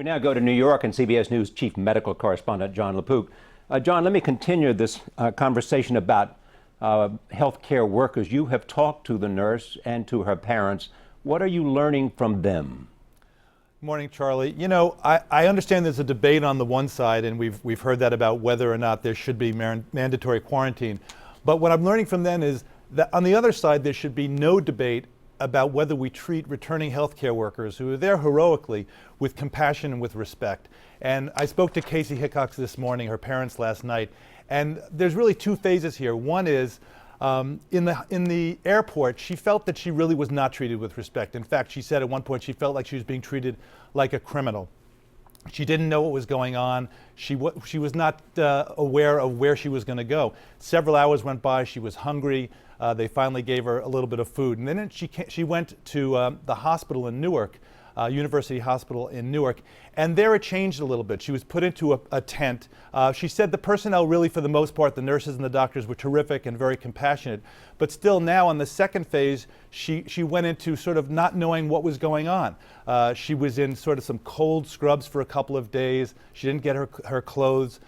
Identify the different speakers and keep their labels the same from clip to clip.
Speaker 1: We now go to New York and CBS News Chief Medical Correspondent Jon LaPook. Jon, let me continue this conversation about healthcare workers. You have talked to the nurse and to her parents. What are you learning from them?
Speaker 2: Morning, Charlie. You know, I understand there's a debate on the one side, and we've heard that about whether or not there should be mandatory quarantine. But what I'm learning from them is that on the other side, there should be no debate about whether we treat returning healthcare workers who are there heroically with compassion and with respect. And I spoke to Casey Hickox this morning, her parents last night, and there's really two phases here. One is in the airport, she felt that she really was not treated with respect. In fact, she said at one point she felt like she was being treated like a criminal. She didn't know what was going on. She was not aware of where she was going to go. Several hours went by. She was hungry. They finally gave her a little bit of food. And then she went to the hospital in Newark, University Hospital in Newark. And there it changed a little bit. She was put into a tent. She said the personnel really, for the most part, the nurses and the doctors were terrific and very compassionate. But still now, on the second phase, she went into sort of not knowing what was going on. She was in sort of some cold scrubs for a couple of days. She didn't get her clothes.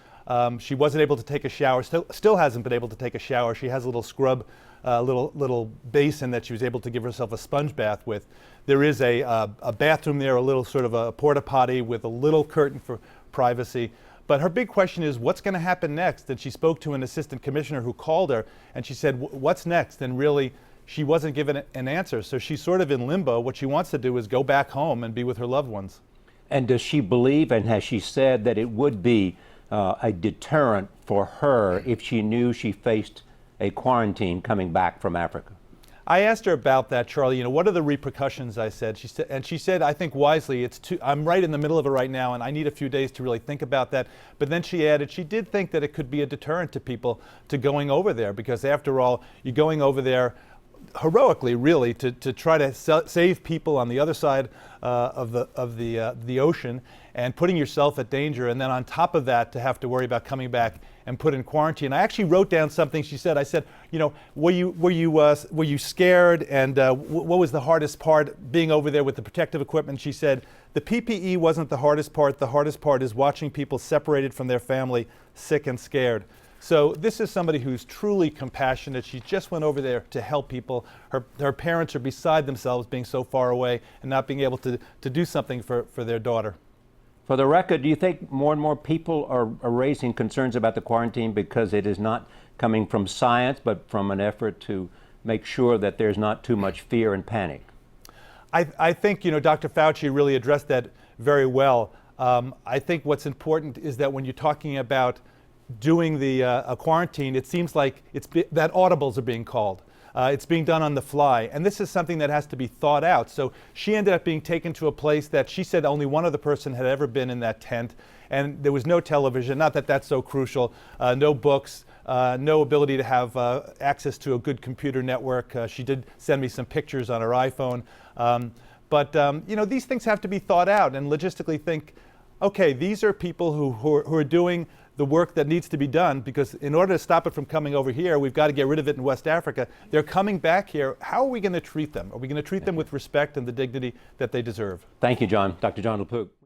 Speaker 2: She wasn't able to take a shower, still hasn't been able to take a shower. She has a little scrub, little basin that she was able to give herself a sponge bath with. There is a bathroom there, a little sort of a porta potty with a little curtain for privacy. But her big question is, what's going to happen next? And she spoke to an assistant commissioner who called her, and she said, what's next? And really, she wasn't given an answer. So she's sort of in limbo. What she wants to do is go back home and be with her loved ones.
Speaker 1: And does she believe, and has she said, that it would be a deterrent for her if she knew she faced a quarantine coming back from Africa?
Speaker 2: I asked her about that, Charlie. You know, what are the repercussions? I said. She said, I think wisely, I'm right in the middle of it right now, and I need a few days to really think about that. But then she added, she did think that it could be a deterrent to people to going over there, because after all, you're going over there heroically, really, to try to save people on the other side of the ocean, and putting yourself at danger, and then on top of that, to have to worry about coming back and put in quarantine. I actually wrote down something she said. I said, you know, were you scared, and what was the hardest part being over there with the protective equipment? She said, the PPE wasn't the hardest part. The hardest part is watching people separated from their family, sick and scared. So this is somebody who's truly compassionate. She just went over there to help people. Her parents are beside themselves being so far away and not being able to do something for their daughter.
Speaker 1: For the record, do you think more and more people are raising concerns about the quarantine because it is not coming from science, but from an effort to make sure that there's not too much fear and panic?
Speaker 2: I think, you know, Dr. Fauci really addressed that very well. I think what's important is that when you're talking about doing the quarantine, it seems like that audibles are being called. It's being done on the fly, and this is something that has to be thought out. So she ended up being taken to a place that she said only one other person had ever been in that tent, and there was no television, not that that's so crucial, no books, no ability to have access to a good computer network. She did send me some pictures on her iPhone. But you know, these things have to be thought out and logistically think, okay, these are people who are doing the work that needs to be done, because in order to stop it from coming over here, we've got to get rid of it in West Africa. They're coming back here. How are we going to treat them? Are we going to treat them with respect and the dignity that they deserve?
Speaker 1: Thank you, Jon. Dr. Jon LaPook.